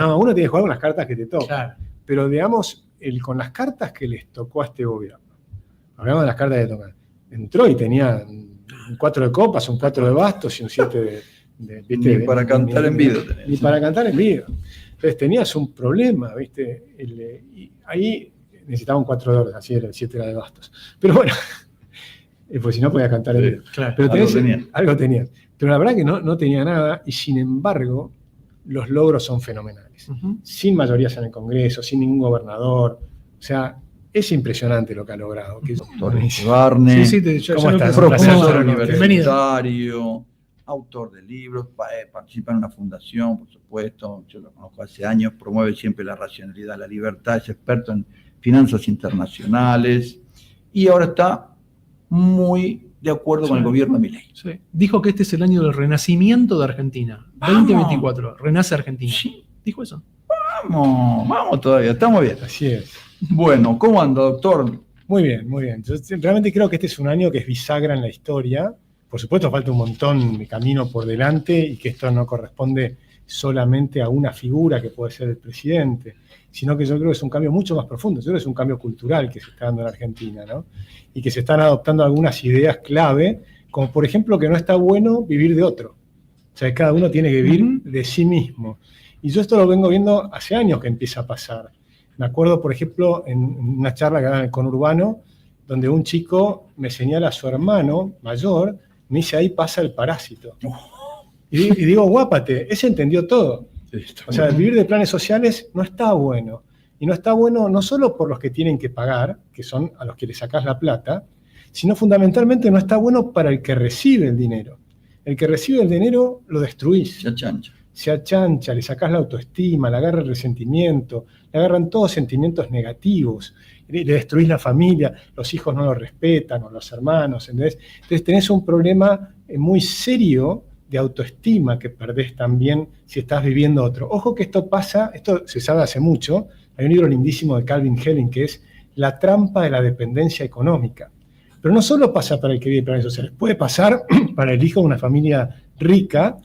No, uno tiene que jugar con las cartas que te tocan. Claro. Pero digamos, con las cartas que les tocó a este gobierno, hablamos de las cartas que le tocan, entró y tenía un 4 de copas, un 4 de bastos y un 7 ¿viste? Ni para cantar en vido tenés. Ni para cantar en vido. Entonces tenías un problema, ¿viste? Y ahí necesitaba un 4 de oro, así era, el 7 era de bastos. Pero bueno, pues si no podía cantar en vido. Claro. Pero Algo tenía. Pero la verdad que no tenía nada, y sin embargo, los logros son fenomenales. Uh-huh. Sin mayorías en el Congreso, sin ningún gobernador. O sea, es impresionante lo que ha logrado. Doctor Barney, ¿Cómo estás? profesor universitario, autor de libros, participa en una fundación, por supuesto, yo lo conozco hace años, promueve siempre la racionalidad, la libertad, es experto en finanzas internacionales y ahora está muy de acuerdo con el gobierno de Milei. Sí. Dijo que este es el año del renacimiento de Argentina. 2024, renace Argentina. Sí. Dijo eso. Vamos todavía, estamos bien. Así es. Bueno, ¿cómo anda, doctor? Muy bien, muy bien. Yo realmente creo que este es un año que es bisagra en la historia. Por supuesto, falta un montón de camino por delante y que esto no corresponde solamente a una figura que puede ser el presidente, sino que yo creo que es un cambio mucho más profundo. Yo creo que es un cambio cultural que se está dando en Argentina, ¿no? Y que se están adoptando algunas ideas clave, como por ejemplo que no está bueno vivir de otro. O sea, que cada uno tiene que vivir de sí mismo. Y yo esto lo vengo viendo hace años que empieza a pasar. Me acuerdo, por ejemplo, en una charla que daban en el conurbano, donde un chico me señala a su hermano mayor, me dice, ahí pasa el parásito. Y digo, guápate, ese entendió todo. O sea, vivir de planes sociales no está bueno. Y no está bueno no solo por los que tienen que pagar, que son a los que le sacás la plata, sino fundamentalmente no está bueno para el que recibe el dinero. El que recibe el dinero lo destruís. Se achancha, le sacás la autoestima, le agarra el resentimiento, le agarran todos sentimientos negativos, le destruís la familia, los hijos no lo respetan, o los hermanos, ¿entendés? Entonces tenés un problema muy serio de autoestima que perdés también si estás viviendo otro. Ojo que esto pasa, esto se sabe hace mucho, hay un libro lindísimo de Calvin Helling que es La trampa de la dependencia económica. Pero no solo pasa para el que vive planes sociales, puede pasar para el hijo de una familia rica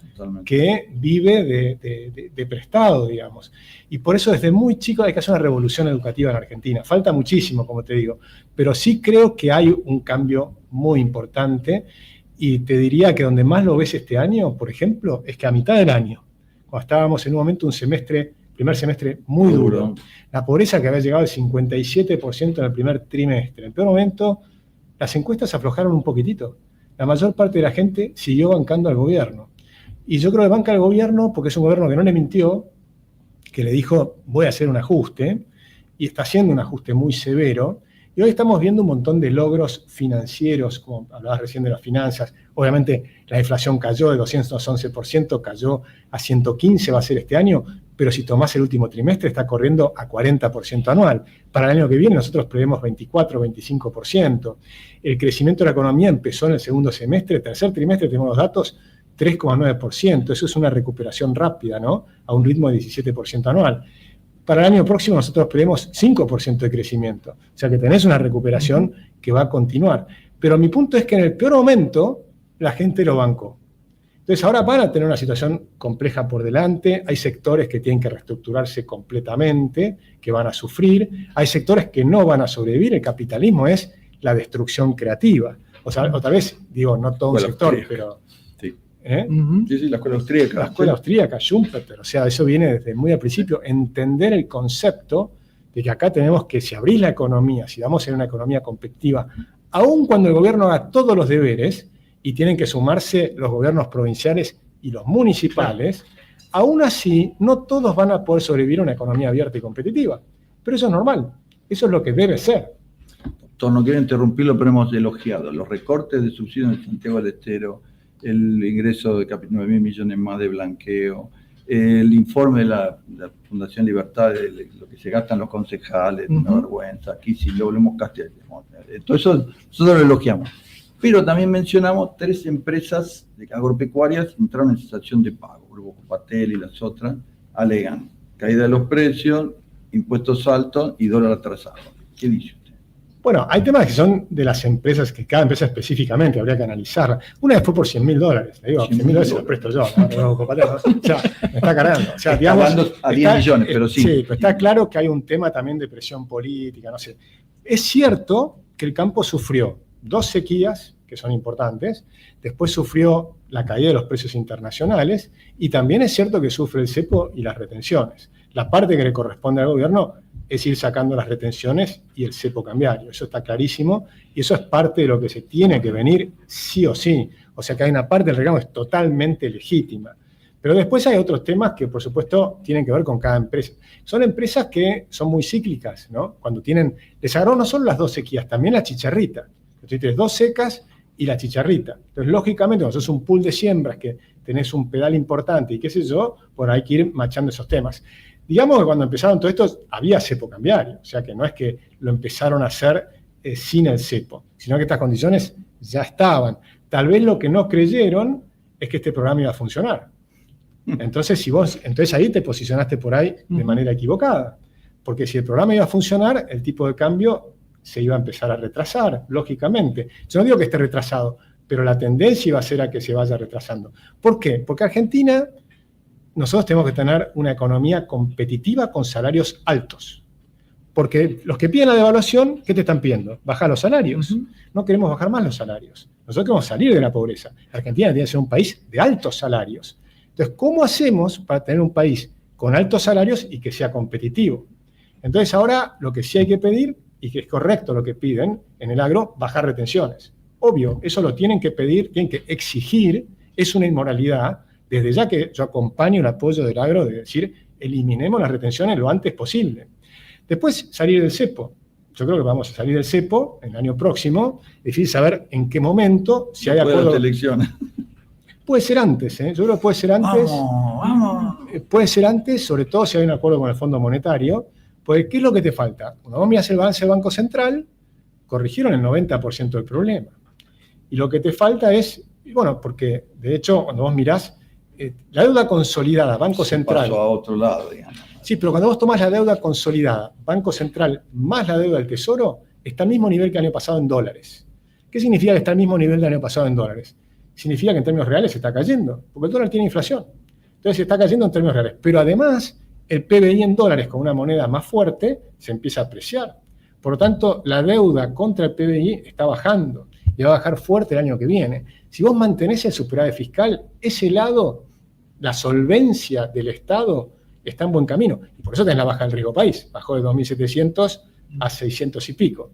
que vive de prestado, digamos. Y por eso desde muy chico hay que hacer una revolución educativa en Argentina. Falta muchísimo, como te digo, pero sí creo que hay un cambio muy importante y te diría que donde más lo ves este año, por ejemplo, es que a mitad del año, cuando estábamos en un momento, primer semestre muy duro, la pobreza que había llegado al 57% en el primer trimestre. En el peor momento, las encuestas aflojaron un poquitito. La mayor parte de la gente siguió bancando al gobierno. Y yo creo que banca al gobierno porque es un gobierno que no le mintió, que le dijo, voy a hacer un ajuste, y está haciendo un ajuste muy severo. Y hoy estamos viendo un montón de logros financieros, como hablabas recién de las finanzas. Obviamente la inflación cayó de 211%, cayó a 115%, va a ser este año, pero si tomás el último trimestre está corriendo a 40% anual. Para el año que viene nosotros prevemos 24, 25%. El crecimiento de la economía empezó en el segundo semestre, tercer trimestre tenemos los datos, 3,9%. Eso es una recuperación rápida, ¿no? A un ritmo de 17% anual. Para el año próximo nosotros prevemos 5% de crecimiento. O sea que tenés una recuperación que va a continuar. Pero mi punto es que en el peor momento la gente lo bancó. Entonces ahora van a tener una situación compleja por delante, hay sectores que tienen que reestructurarse completamente, que van a sufrir, hay sectores que no van a sobrevivir, el capitalismo es la destrucción creativa. O sea, otra vez, digo, no todo un sector, pero... Sí. Sí, la escuela austríaca. La escuela austríaca, Schumpeter, o sea, eso viene desde muy al principio, entender el concepto de que acá tenemos que, si abrís la economía, si vamos en una economía competitiva, aun cuando el gobierno haga todos los deberes, y tienen que sumarse los gobiernos provinciales y los municipales, aún así no todos van a poder sobrevivir a una economía abierta y competitiva. Pero eso es normal, eso es lo que debe ser. Doctor, no quiero interrumpirlo, pero hemos elogiado los recortes de subsidios en Santiago del Estero, el ingreso de 9.000 millones más de blanqueo, el informe de la Fundación Libertad de lo que se gastan los concejales, una vergüenza, aquí sí lo volvemos castigar. Todo eso nosotros lo elogiamos. Pero también mencionamos 3 empresas agropecuarias entraron en cesación de pago. Grupo Copatel y las otras alegan caída de los precios, impuestos altos y dólar atrasado. ¿Qué dice usted? Bueno, hay temas que son de las empresas, que cada empresa específicamente habría que analizar. Una vez fue por $100.000. Le digo, $100.000 se los presto yo. ¿No? O sea, me está cargando. O sea, digamos, hablando a 10 millones, pero sí. Sí, pero está claro que hay un tema también de presión política, no sé. Es cierto que el campo sufrió 2 sequías, que son importantes, después sufrió la caída de los precios internacionales, y también es cierto que sufre el cepo y las retenciones. La parte que le corresponde al gobierno es ir sacando las retenciones y el cepo cambiario. Eso está clarísimo, y eso es parte de lo que se tiene que venir sí o sí. O sea que hay una parte del reclamo que es totalmente legítima. Pero después hay otros temas que, por supuesto, tienen que ver con cada empresa. Son empresas que son muy cíclicas, ¿no? Cuando tienen, les agarró no solo las 2 sequías, también la chicharrita. Entonces tienes 2 secas y la chicharrita. Entonces, lógicamente, cuando sos un pool de siembras que tenés un pedal importante y qué sé yo, bueno, hay que ir machando esos temas. Digamos que cuando empezaron todo esto había cepo cambiario, o sea que no es que lo empezaron a hacer sin el cepo, sino que estas condiciones ya estaban. Tal vez lo que no creyeron es que este programa iba a funcionar. Entonces ahí te posicionaste por ahí de manera equivocada, porque si el programa iba a funcionar, el tipo de cambio se iba a empezar a retrasar, lógicamente. Yo no digo que esté retrasado, pero la tendencia iba a ser a que se vaya retrasando. ¿Por qué? Porque Argentina, nosotros tenemos que tener una economía competitiva con salarios altos. Porque los que piden la devaluación, ¿qué te están pidiendo? Bajar los salarios. No queremos bajar más los salarios. Nosotros queremos salir de la pobreza. Argentina tiene que ser un país de altos salarios. Entonces, ¿cómo hacemos para tener un país con altos salarios y que sea competitivo? Entonces, ahora lo que sí hay que pedir, y que es correcto lo que piden en el agro, bajar retenciones. Obvio, eso lo tienen que pedir, tienen que exigir, es una inmoralidad. Desde ya que yo acompaño el apoyo del agro de decir, eliminemos las retenciones lo antes posible. Después, salir del cepo. Yo creo que vamos a salir del cepo el año próximo. Es difícil saber en qué momento, si hay acuerdo. De elecciones. Puede ser antes, ¿eh? Yo creo que puede ser antes. Vamos. Puede ser antes, sobre todo si hay un acuerdo con el Fondo Monetario. Porque, ¿qué es lo que te falta? Cuando vos miras el balance del Banco Central, corrigieron el 90% del problema. Y lo que te falta es, bueno, porque de hecho, cuando vos mirás, la deuda consolidada, Banco Central. Pasó a otro lado, digamos. Sí, pero cuando vos tomás la deuda consolidada, Banco Central más la deuda del Tesoro, está al mismo nivel que el año pasado en dólares. ¿Qué significa que está al mismo nivel del año pasado en dólares? Significa que en términos reales está cayendo, porque el dólar tiene inflación. Entonces está cayendo en términos reales. Pero además, el PBI en dólares con una moneda más fuerte se empieza a apreciar. Por lo tanto, la deuda contra el PBI está bajando y va a bajar fuerte el año que viene. Si vos mantenés el superávit fiscal, ese lado, la solvencia del Estado, está en buen camino. Y por eso tenés la baja del riesgo país. Bajó de 2.700 a 600 y pico.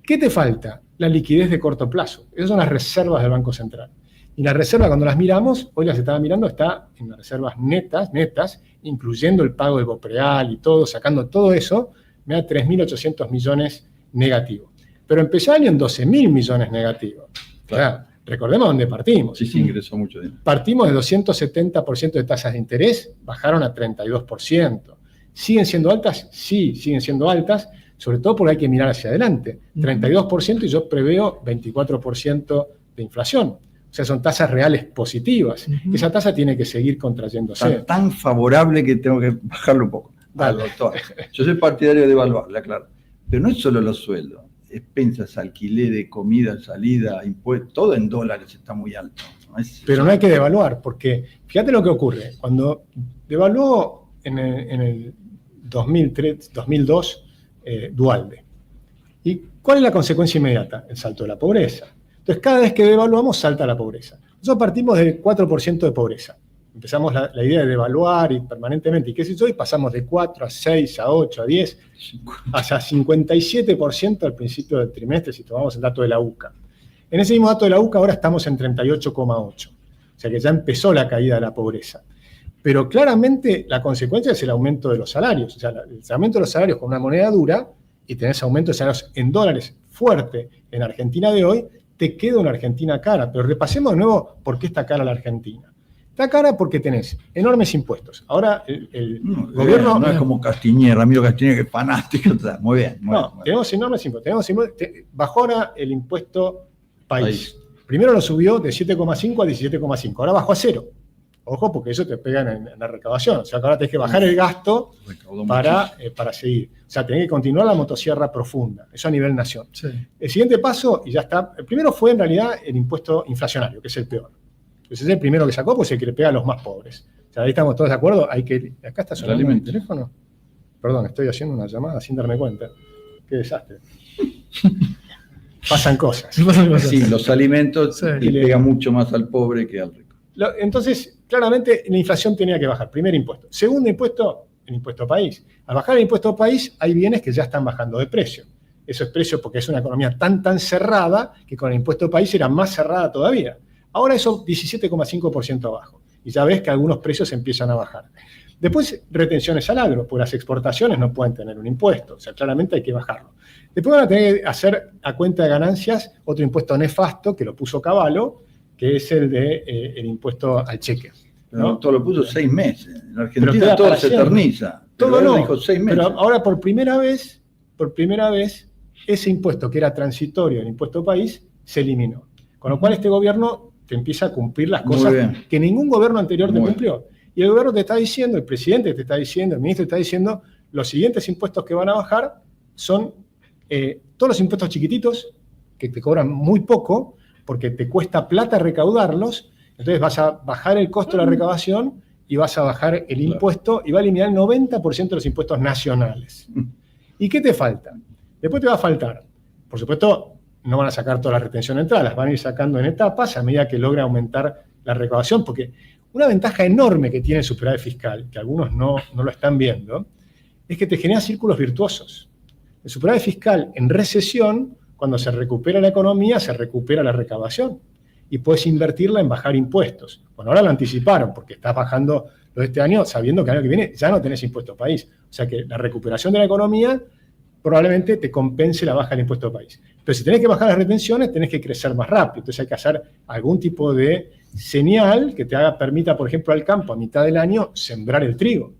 ¿Qué te falta? La liquidez de corto plazo. Esas son las reservas del Banco Central. Y la reserva, cuando las miramos, hoy las estaba mirando, está en las reservas netas, incluyendo el pago del Bopreal y todo, sacando todo eso, me da 3.800 millones negativos. Pero empezó el año en 12.000 millones negativos. Claro. Recordemos dónde partimos. Sí, ingresó mucho dinero. Partimos de 270% de tasas de interés, bajaron a 32%. ¿Siguen siendo altas? Sí, siguen siendo altas, sobre todo porque hay que mirar hacia adelante. 32% y yo preveo 24% de inflación. O sea, son tasas reales positivas. Esa tasa tiene que seguir contrayéndose. Está tan favorable que tengo que bajarlo un poco. Vale, doctor. Yo soy partidario de evaluarla, claro. Pero no es solo los sueldos. Expensas, alquileres, comida, salida, impuestos, todo en dólares está muy alto. Pero no hay que devaluar, porque fíjate lo que ocurre. Cuando devaluó en el 2002 Duhalde. ¿Y cuál es la consecuencia inmediata? El salto de la pobreza. Entonces, cada vez que devaluamos, salta la pobreza. Nosotros partimos del 4% de pobreza. Empezamos la idea de devaluar y permanentemente, y qué sé yo, y pasamos de 4 a 6, a 8, a 10, hasta 57% al principio del trimestre, si tomamos el dato de la UCA. En ese mismo dato de la UCA ahora estamos en 38,8. O sea que ya empezó la caída de la pobreza. Pero claramente la consecuencia es el aumento de los salarios. O sea, el aumento de los salarios con una moneda dura, y tenés aumento de salarios en dólares fuerte en Argentina de hoy, te queda una Argentina cara. Pero repasemos de nuevo por qué está cara la Argentina. Está cara porque tenés enormes impuestos. Ahora el gobierno... No es como Castiñer, Ramiro Castiñer, que es fanático. Muy bien. Tenemos enormes impuestos. Bajó ahora el impuesto país. Primero lo subió de 7,5 a 17,5. Ahora bajó a 0. Ojo, porque eso te pega en la recaudación. O sea, que ahora tenés que bajar el gasto para seguir. O sea, tenés que continuar la motosierra profunda. Eso a nivel nación. Sí. El siguiente paso, y ya está, el primero fue en realidad el impuesto inflacionario, que es el peor. Ese es el primero que sacó, pues el que le pega a los más pobres. O sea, ahí estamos todos de acuerdo. Acá está sonando el teléfono. Perdón, estoy haciendo una llamada sin darme cuenta. Qué desastre. Pasan cosas. Sí, los alimentos le pegan mucho más al pobre que al rico. Entonces, claramente la inflación tenía que bajar. Primer impuesto. Segundo impuesto, el impuesto país. Al bajar el impuesto país, hay bienes que ya están bajando de precio. Eso es precio porque es una economía tan cerrada que con el impuesto país era más cerrada todavía. Ahora eso 17,5% abajo. Y ya ves que algunos precios empiezan a bajar. Después, retenciones al agro, porque las exportaciones no pueden tener un impuesto. O sea, claramente hay que bajarlo. Después van a tener que hacer a cuenta de ganancias otro impuesto nefasto que lo puso Cavallo, que es el de el impuesto al cheque. ¿no? Todo lo puso 6 meses. En Argentina todo se eterniza. Todo no. Dijo 6 meses. Pero ahora por primera vez, ese impuesto que era transitorio, el impuesto país, se eliminó. Con lo cual este gobierno te empieza a cumplir las cosas que ningún gobierno anterior te cumplió. Y el gobierno te está diciendo, el presidente te está diciendo, el ministro te está diciendo, los siguientes impuestos que van a bajar son todos los impuestos chiquititos, que te cobran muy poco, porque te cuesta plata recaudarlos, entonces vas a bajar el costo de la recaudación y vas a bajar el impuesto y va a eliminar el 90% de los impuestos nacionales. ¿Y qué te falta? Después te va a faltar, por supuesto, no van a sacar todas las retenciones de entrada, las van a ir sacando en etapas a medida que logre aumentar la recaudación, porque una ventaja enorme que tiene el superávit fiscal, que algunos no lo están viendo, es que te genera círculos virtuosos. El superávit fiscal en recesión, cuando se recupera la economía, se recupera la recaudación y puedes invertirla en bajar impuestos. Bueno, ahora lo anticiparon porque estás bajando lo de este año sabiendo que el año que viene ya no tenés impuesto país. O sea que la recuperación de la economía probablemente te compense la baja del impuesto país. Pero si tenés que bajar las retenciones, tenés que crecer más rápido. Entonces hay que hacer algún tipo de señal que te permita, por ejemplo, al campo a mitad del año sembrar el trigo.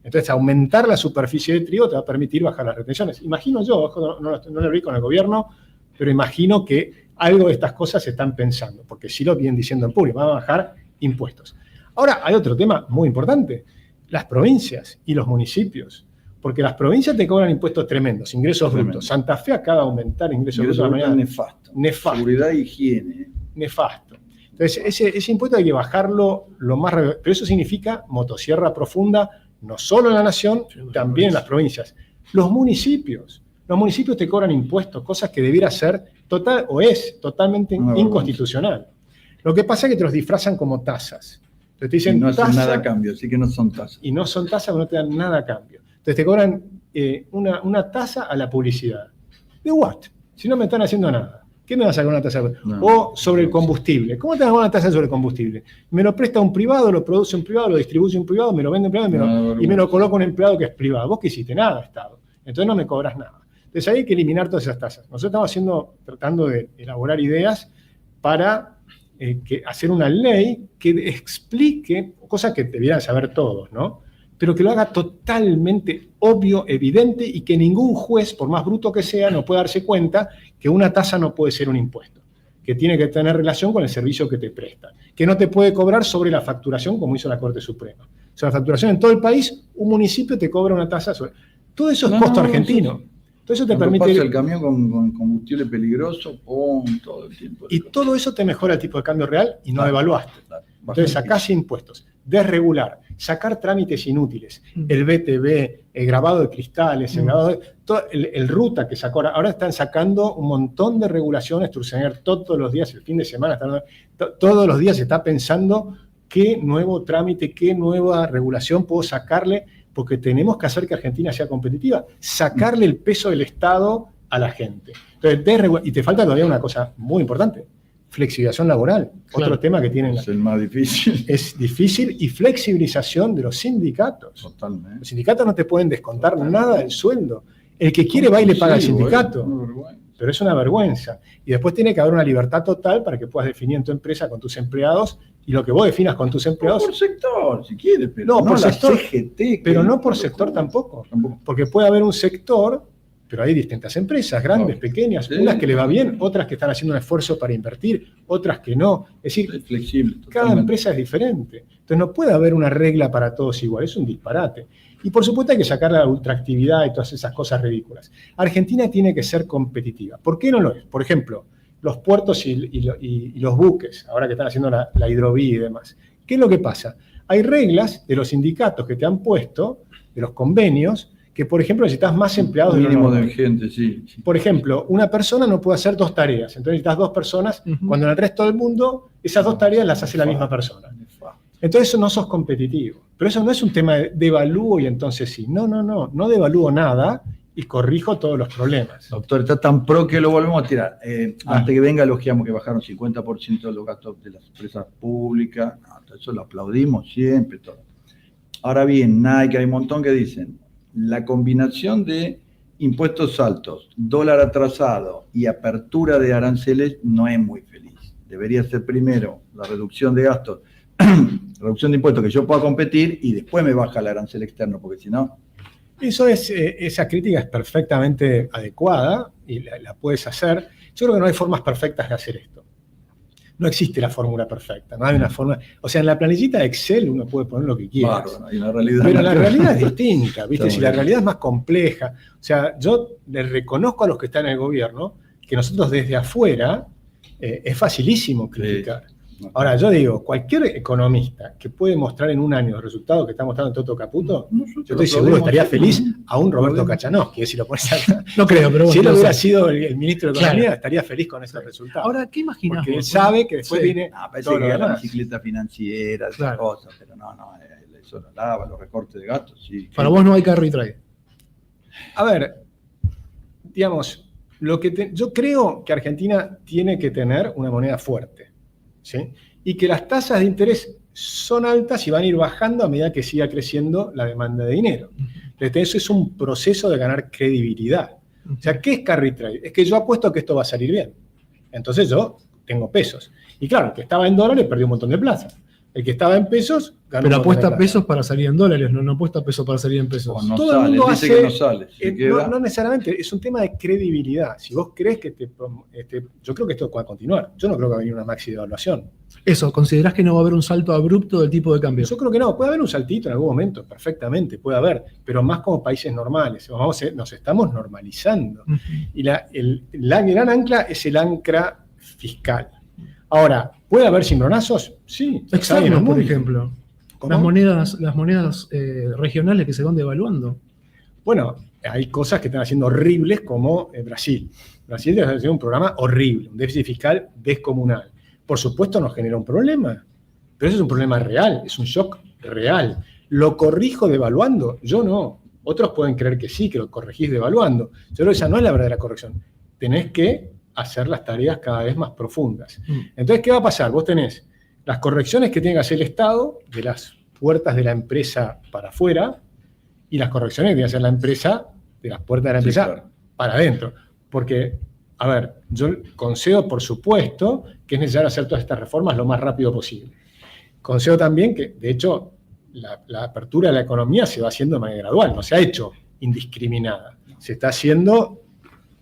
Entonces aumentar la superficie de trigo te va a permitir bajar las retenciones. Imagino yo, no lo vi con el gobierno, pero imagino que algo de estas cosas se están pensando, porque sí lo vienen diciendo en público, van a bajar impuestos. Ahora hay otro tema muy importante, las provincias y los municipios, porque las provincias te cobran impuestos tremendos, ingresos brutos. Santa Fe acaba de aumentar ingresos brutos de una manera nefasto. Seguridad e higiene. Nefasto. Entonces, ese impuesto hay que bajarlo lo más... Pero eso significa motosierra profunda, no solo en la nación, también en las provincias. Los municipios te cobran impuestos, cosas que debiera ser totalmente inconstitucional. Lo que pasa es que te los disfrazan como tasas. Entonces te dicen, y no hacen nada a cambio, así que no son tasas. Y no son tasas, no te dan nada a cambio. Entonces te cobran una tasa a la publicidad. ¿De what? Si no me están haciendo nada. ¿Qué me vas a sacar una tasa? O sobre el combustible. ¿Cómo te vas a dar una tasa sobre el combustible? Me lo presta un privado, lo produce un privado, lo distribuye un privado, me lo vende un privado y me lo coloca un empleado que es privado. ¿Vos qué hiciste? Nada, Estado. Entonces no me cobras nada. Entonces hay que eliminar todas esas tasas. Nosotros estamos tratando de elaborar ideas para hacer una ley que explique cosas que debieran saber todos, ¿no? Pero que lo haga totalmente obvio, evidente, y que ningún juez, por más bruto que sea, no pueda darse cuenta que una tasa no puede ser un impuesto, que tiene que tener relación con el servicio que te presta, que no te puede cobrar sobre la facturación como hizo la Corte Suprema. Sobre la facturación en todo el país, un municipio te cobra una tasa sobre... Todo eso es costo argentino. Todo eso te permite... Pasa el camión con combustible peligroso, todo el tiempo. Y todo eso te mejora el tipo de cambio real y no evaluaste. Entonces sacás impuestos, desregular, sacar trámites inútiles, el BTV, el grabado de cristales, el ruta que sacó, ahora están sacando un montón de regulaciones, Sturzenegger todos los días, el fin de semana, todos los días se está pensando qué nuevo trámite, qué nueva regulación puedo sacarle, porque tenemos que hacer que Argentina sea competitiva, sacarle el peso del Estado a la gente. Entonces, y te falta todavía una cosa muy importante, flexibilización laboral, otro tema que tienen. Es el más difícil. Es difícil, y flexibilización de los sindicatos. Totalmente. Los sindicatos no te pueden descontar nada del sueldo. El que quiere va y le paga al sindicato. Pero es una vergüenza. Y después tiene que haber una libertad total para que puedas definir en tu empresa con tus empleados, y lo que vos definas con tus empleados. Por sector, si quieres, pero no por sector. CGT, pero no por sector tampoco. Porque puede haber un sector pero hay distintas empresas, grandes, pequeñas, unas que le va bien, otras que están haciendo un esfuerzo para invertir, otras que no. Es decir, Es flexible. cada Totalmente. empresa es diferente. Entonces no puede haber una regla para todos igual, es un disparate. Y por supuesto hay que sacar la ultraactividad y todas esas cosas ridículas. Argentina tiene que ser competitiva. ¿Por qué no lo es? Por ejemplo, los puertos y los buques, ahora que están haciendo la hidrovía y demás. ¿Qué es lo que pasa? Hay reglas de los sindicatos que te han puesto, de los convenios, que por ejemplo necesitas más empleados de lo Mínimo de normal. gente, sí. Por ejemplo, una persona no puede hacer 2 tareas, entonces necesitas 2 personas, cuando en el resto del mundo esas 2 tareas las hace la misma persona. Entonces eso no sos competitivo. Pero eso no es un tema de devalúo y entonces sí. No devalúo nada y corrijo todos los problemas. Doctor, está tan pro que lo volvemos a tirar. Antes que venga, elogiamos que bajaron 50% de los gastos de las empresas públicas. No, eso lo aplaudimos siempre. Todo. Ahora bien, Nike, hay un montón que dicen, la combinación de impuestos altos, dólar atrasado y apertura de aranceles no es muy feliz. Debería ser primero la reducción de gastos, reducción de impuestos, que yo pueda competir y después me baja el arancel externo, porque si no... Esa crítica es perfectamente adecuada y la puedes hacer. Yo creo que no hay formas perfectas de hacer esto. No existe la fórmula perfecta, no hay una forma. O sea, en la planillita de Excel uno puede poner lo que quiera. Y la realidad Pero la realidad es distinta, ¿viste? Está Si la bien. realidad es más compleja. O sea, yo les reconozco a los que están en el gobierno que nosotros desde afuera es facilísimo criticar. Ahora, yo digo, cualquier economista que puede mostrar en un año los resultados que está mostrando en Toto Caputo, yo estoy seguro que estaría feliz a un Roberto Kachanowski, si lo pones acá. No creo, pero bueno. Si él no hubiera sé. sido el ministro de Economía, Claro. estaría feliz con esos resultados. Ahora, ¿qué imaginas porque él vos? sabe que después Sí. viene Parece todo lo que la demás. bicicleta financiera, esas Claro. cosas, pero no, eso lo lava, los recortes de gastos, sí. Para vos no hay carry trade. A ver, digamos, yo creo que Argentina tiene que tener una moneda fuerte, ¿sí? Y que las tasas de interés son altas y van a ir bajando a medida que siga creciendo la demanda de dinero. Entonces, eso es un proceso de ganar credibilidad. O sea, ¿qué es carry trade? Es que yo apuesto que esto va a salir bien. Entonces yo tengo pesos. Y claro, el que estaba en dólares perdió un montón de plata. El que estaba en pesos ganó Pero un montón de apuesta plata. pesos para salir en dólares, no apuesta pesos para salir en pesos. O no Todo el sale, mundo dice hace- que no sale. Se queda. No necesariamente, es un tema de credibilidad. Si vos crees que yo creo que esto va a continuar. Yo no creo que va a venir una maxi devaluación. Eso, ¿considerás que no va a haber un salto abrupto del tipo de cambio? Yo creo que no, puede haber un saltito en algún momento, perfectamente, puede haber, pero más como países normales. Nos estamos normalizando. Ujú. Y la gran ancla es el ancla fiscal. Ahora, ¿puede haber cimbronazos? Sí. Hay en el Externos, por mundo. ejemplo. ¿Cómo? Las monedas regionales que se van devaluando. Bueno, hay cosas que están haciendo horribles como Brasil. Brasil está haciendo un programa horrible, un déficit fiscal descomunal. Por supuesto nos genera un problema, pero eso es un problema real, es un shock real. ¿Lo corrijo devaluando? Yo no. Otros pueden creer que sí, que lo corregís devaluando. Yo creo que esa no es la verdadera corrección. Tenés que hacer las tareas cada vez más profundas. Entonces, ¿qué va a pasar? Vos tenés las correcciones que tiene que hacer el Estado de las puertas de la empresa para afuera y las correcciones que tiene que hacer la empresa de las puertas de la Sí, empresa claro. para adentro. Porque, a ver, yo concedo, por supuesto, que es necesario hacer todas estas reformas lo más rápido posible. Concedo también que, de hecho, la apertura de la economía se va haciendo de manera gradual, no se ha hecho indiscriminada. Se está haciendo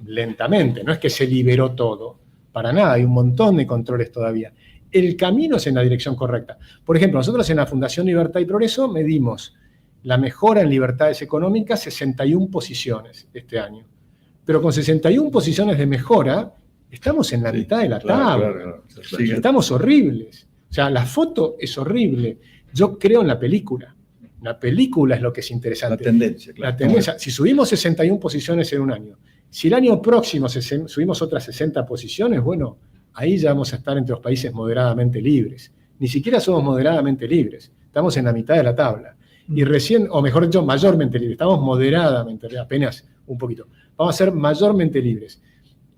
lentamente, no es que se liberó todo, para nada, hay un montón de controles todavía. El camino es en la dirección correcta. Por ejemplo, nosotros en la Fundación Libertad y Progreso medimos la mejora en libertades económicas 61 posiciones este año. Pero con 61 posiciones de mejora, estamos en la mitad de la tabla. Claro. Sigue. Estamos horribles. O sea, la foto es horrible. Yo creo en la película. La película es lo que es La interesante. tendencia, claro. La tendencia, si subimos 61 posiciones en un año, si el año próximo subimos otras 60 posiciones, bueno, ahí ya vamos a estar entre los países moderadamente libres. Ni siquiera somos moderadamente libres, estamos en la mitad de la tabla. Y recién, o mejor dicho, mayormente libres, estamos moderadamente, apenas un poquito. Vamos a ser mayormente libres.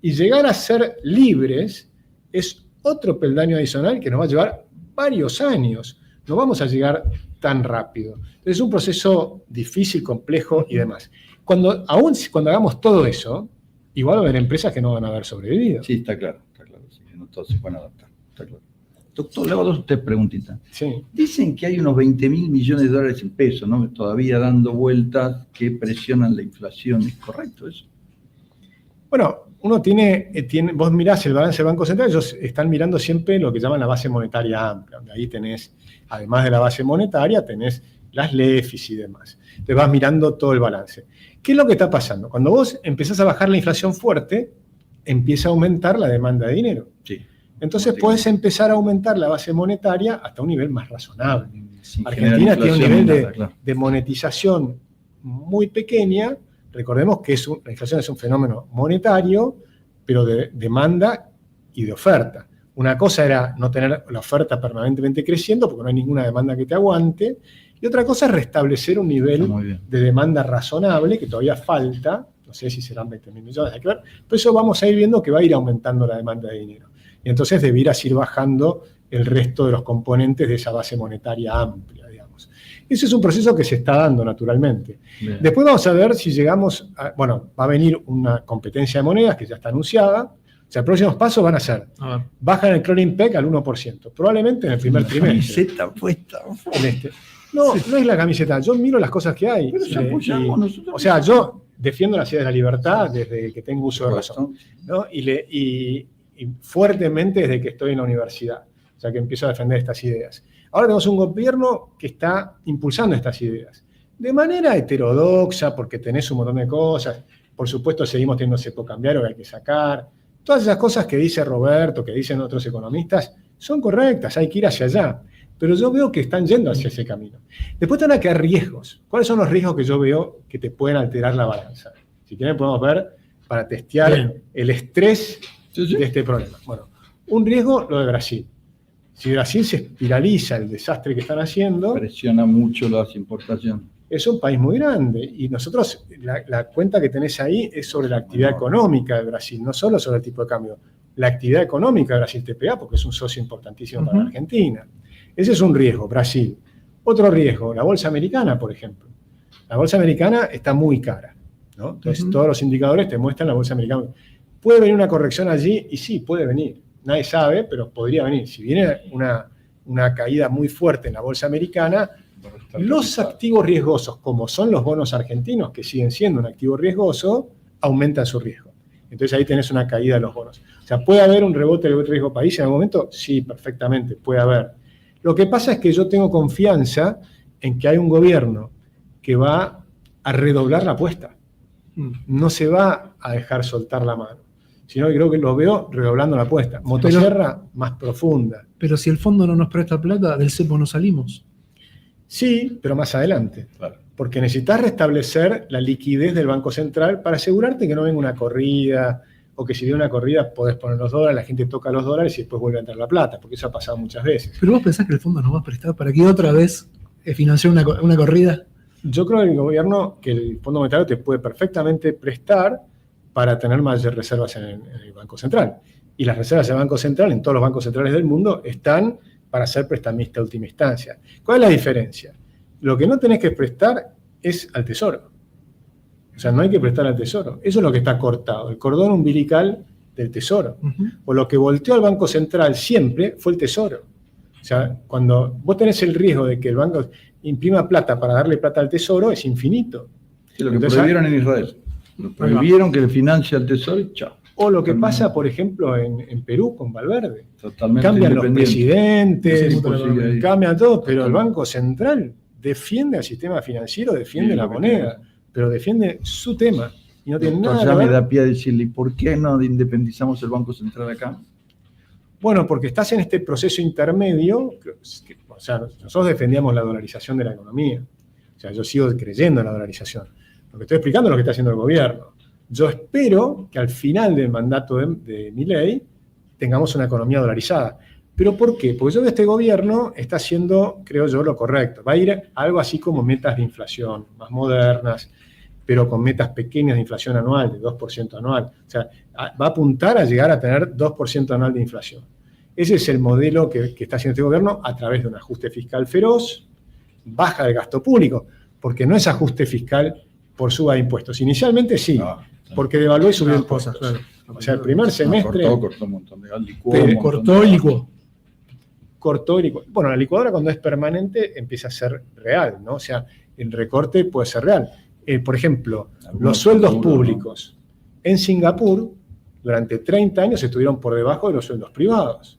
Y llegar a ser libres es otro peldaño adicional que nos va a llevar varios años. No vamos a llegar tan rápido. Es un proceso difícil, complejo y demás. Aún cuando hagamos todo eso, igual va a haber empresas que no van a haber sobrevivido. Sí, está claro. Sí, que no todos se pueden adaptar. Está claro. Doctor, le hago dos o tres preguntitas. Sí. Dicen que hay unos 20.000 millones de dólares en pesos, ¿no? Todavía dando vueltas que presionan la inflación. ¿Es correcto eso? Bueno, vos mirás el balance del Banco Central, ellos están mirando siempre lo que llaman la base monetaria amplia, donde ahí tenés, además de la base monetaria, tenés las LEFIs y demás. Te vas mirando todo el balance. ¿Qué es lo que está pasando? Cuando vos empezás a bajar la inflación fuerte, empieza a aumentar la demanda de dinero. Sí. Entonces podés empezar a aumentar la base monetaria hasta un nivel más razonable. Sin Argentina tiene un generar nivel inflación, claro. de monetización muy pequeña. Recordemos que la inflación es un fenómeno monetario, pero de demanda y de oferta. Una cosa era no tener la oferta permanentemente creciendo porque no hay ninguna demanda que te aguante, y otra cosa es restablecer un nivel de demanda razonable que todavía falta, no sé si serán 20.000 millones, hay que ver, pero eso vamos a ir viendo que va a ir aumentando la demanda de dinero. Y entonces debieras ir bajando el resto de los componentes de esa base monetaria amplia, digamos. Ese es un proceso que se está dando naturalmente. Bien. Después vamos a ver si llegamos a, bueno, va a venir una competencia de monedas que ya está anunciada. O sea, próximos pasos van a ser, bajan el clearing peg al 1%, probablemente en el primer trimestre. Camiseta puesta. No es la camiseta, yo miro las cosas que hay. Pero apoyamos nosotros. O sea, yo defiendo las ideas de la libertad desde que tengo uso de razón, ¿no? Y fuertemente desde que estoy en la universidad, o sea, que empiezo a defender estas ideas. Ahora tenemos un gobierno que está impulsando estas ideas, de manera heterodoxa, porque tenés un montón de cosas. Por supuesto, seguimos teniendo cepo cambiario que hay que sacar. Todas esas cosas que dice Roberto, que dicen otros economistas, son correctas, hay que ir hacia allá. Pero yo veo que están yendo hacia ese camino. Después te van a quedar riesgos. ¿Cuáles son los riesgos que yo veo que te pueden alterar la balanza? Si quieren podemos ver para testear el estrés de este problema. Bueno, un riesgo, lo de Brasil. Si Brasil se espiraliza el desastre que están haciendo, presiona mucho las importaciones. Es un país muy grande y nosotros, la cuenta que tenés ahí es sobre la actividad económica de Brasil, no solo sobre el tipo de cambio. La actividad económica de Brasil te pega porque es un socio importantísimo para la Argentina. Ese es un riesgo, Brasil. Otro riesgo, la bolsa americana, por ejemplo. La bolsa americana está muy cara, ¿no? Entonces todos los indicadores te muestran la bolsa americana. ¿Puede venir una corrección allí? Y sí, puede venir. Nadie sabe, pero podría venir. Si viene una caída muy fuerte en la bolsa americana, los activos riesgosos, como son los bonos argentinos, que siguen siendo un activo riesgoso, aumentan su riesgo. Entonces ahí tenés una caída de los bonos. O sea, ¿puede haber un rebote del riesgo país en algún momento? Sí, perfectamente, puede haber. Lo que pasa es que yo tengo confianza en que hay un gobierno que va a redoblar la apuesta. No se va a dejar soltar la mano, sino que creo que lo veo redoblando la apuesta. Motosierra más profunda. Pero si el fondo no nos presta plata, del cepo no salimos. Sí, pero más adelante. Claro. Porque necesitas restablecer la liquidez del Banco Central para asegurarte que no venga una corrida, o que si viene una corrida podés poner los dólares, la gente toca los dólares y después vuelve a entrar la plata, porque eso ha pasado muchas veces. ¿Pero vos pensás que el fondo nos va a prestar para que otra vez financie una corrida? Yo creo que el gobierno, que el Fondo Monetario te puede perfectamente prestar para tener mayores reservas en el Banco Central. Y las reservas del Banco Central, en todos los bancos centrales del mundo, están para ser prestamista a última instancia. ¿Cuál es la diferencia? Lo que no tenés que prestar es al Tesoro. O sea, no hay que prestar al Tesoro. Eso es lo que está cortado, el cordón umbilical del Tesoro. O lo que volteó al Banco Central siempre fue el Tesoro. O sea, cuando vos tenés el riesgo de que el banco imprima plata para darle plata al Tesoro, es infinito. Sí, lo que prohibieron en Israel. Lo prohibieron que le financie al Tesoro y chao. O lo que pasa, por ejemplo, en Perú con Valverde. Totalmente cambian los presidentes, sí, cambian todo, pero el Banco Central defiende al sistema financiero, defiende la moneda, pero defiende su tema. Y no tiene nada. Ya me da pie a decirle, ¿por qué no independizamos el Banco Central acá? Bueno, porque estás en este proceso intermedio, o sea, nosotros defendíamos la dolarización de la economía. O sea, yo sigo creyendo en la dolarización. Lo que estoy explicando es lo que está haciendo el gobierno. Yo espero que al final del mandato de Milei tengamos una economía dolarizada. ¿Pero por qué? Porque yo veo que este gobierno está haciendo, creo yo, lo correcto. Va a ir a algo así como metas de inflación, más modernas, pero con metas pequeñas de inflación anual, de 2% anual. O sea, va a apuntar a llegar a tener 2% anual de inflación. Ese es el modelo que está haciendo este gobierno a través de un ajuste fiscal feroz, baja del gasto público, porque no es ajuste fiscal por suba de impuestos. Inicialmente sí, porque devaluó y subió impuestos. Claro. O sea, el primer semestre... Cortó un montón de cortó y licuó. Bueno, la licuadora cuando es permanente empieza a ser real, ¿no? O sea, el recorte puede ser real. Por ejemplo, los sueldos públicos En Singapur, durante 30 años estuvieron por debajo de los sueldos privados.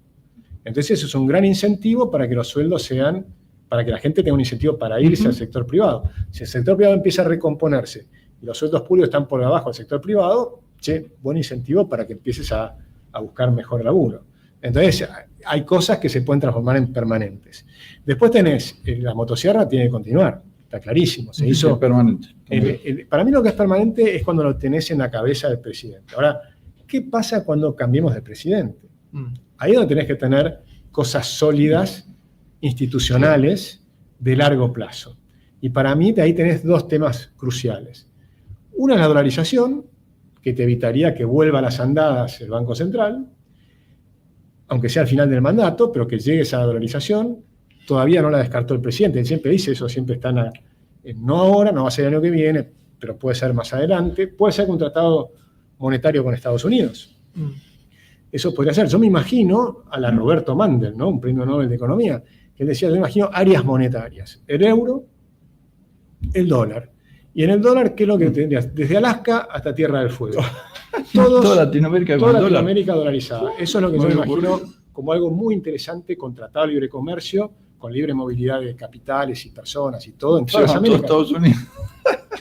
Entonces eso es un gran incentivo para que los sueldos sean, para que la gente tenga un incentivo para irse al sector privado. Si el sector privado empieza a recomponerse y los sueldos públicos están por debajo del sector privado, buen incentivo para que empieces a buscar mejor laburo. Entonces, hay cosas que se pueden transformar en permanentes. Después tenés, la motosierra tiene que continuar, está clarísimo. Se hizo permanente. Para mí lo que es permanente es cuando lo tenés en la cabeza del presidente. Ahora, ¿qué pasa cuando cambiemos de presidente? Ahí es donde tenés que tener cosas sólidas, institucionales, de largo plazo. Y para mí de ahí tenés dos temas cruciales. Una es la dolarización, que te evitaría que vuelva a las andadas el Banco Central, aunque sea al final del mandato, pero que llegue esa dolarización. Todavía no la descartó el presidente, él siempre dice eso, siempre están no ahora, no va a ser el año que viene, pero puede ser más adelante, puede ser un tratado monetario con Estados Unidos. Eso podría ser. Yo me imagino a la Roberto Mandel, ¿no? Un premio Nobel de Economía, que él decía, yo me imagino áreas monetarias, el euro, el dólar. Y en el dólar, ¿qué es lo que tendrías? Desde Alaska hasta Tierra del Fuego. Toda Latinoamérica toda Latinoamérica dolarizada. Eso es lo que yo me imagino como algo muy interesante con tratado de libre comercio, con libre movilidad de capitales y personas y todo en todas las Américas. Estados Unidos.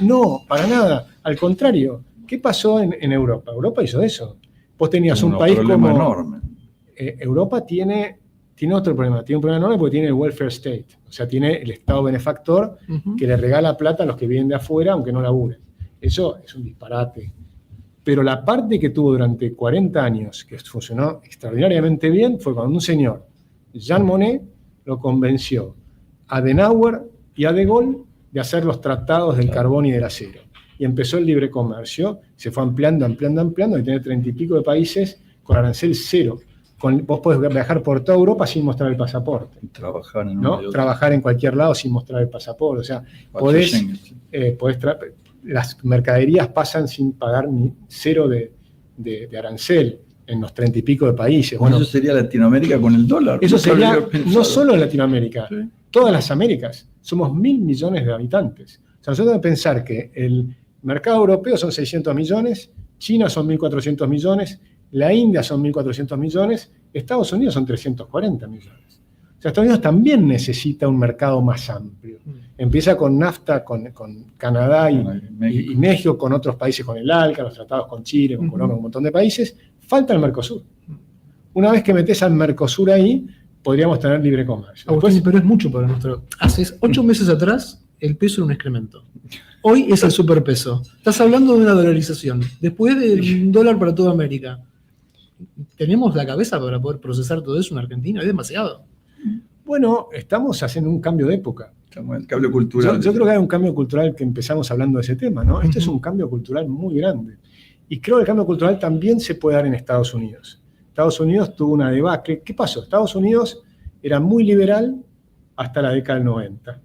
No, para nada. Al contrario. ¿Qué pasó en Europa? Europa hizo eso. Vos tenías un país como... enorme. Europa tiene otro problema. Tiene un problema enorme porque tiene el welfare state. O sea, tiene el Estado benefactor que le regala plata a los que vienen de afuera aunque no laburen. Eso es un disparate. Pero la parte que tuvo durante 40 años, que funcionó extraordinariamente bien, fue cuando un señor, Jean Monnet, lo convenció a Adenauer y a De Gaulle de hacer los tratados del carbón y del acero. Y empezó el libre comercio, se fue ampliando, y tiene 30 y pico de países con arancel cero. Vos podés viajar por toda Europa sin mostrar el pasaporte. Trabajar en cualquier lado sin mostrar el pasaporte. O sea, las mercaderías pasan sin pagar ni cero de arancel en los 30 y pico de países. Bueno, eso sería Latinoamérica con el dólar. Eso sería no solo Latinoamérica, todas las Américas. Somos 1.000 millones de habitantes. O sea, nosotros tenemos que pensar que el mercado europeo son 600 millones, China son 1.400 millones, la India son 1.400 millones, Estados Unidos son 340 millones. O sea, Estados Unidos también necesita un mercado más amplio. Empieza con NAFTA, con Canadá y México, con otros países, con el ALCA, los tratados con Chile, con Colombia, un montón de países. Falta el Mercosur. Una vez que metes al Mercosur ahí, podríamos tener libre comercio. Agustín, pero es mucho para nuestro... Hace 8 meses atrás, el peso era un excremento. Hoy es el superpeso. Estás hablando de una dolarización. Después del dólar para toda América. ¿Tenemos la cabeza para poder procesar todo eso en Argentina? Es demasiado. Bueno, estamos haciendo un cambio de época. El cambio cultural. Yo creo que hay un cambio cultural que empezamos hablando de ese tema, ¿no? Este es un cambio cultural muy grande. Y creo que el cambio cultural también se puede dar en Estados Unidos. Estados Unidos tuvo una debacle. ¿Qué pasó? Estados Unidos era muy liberal hasta la década del 90.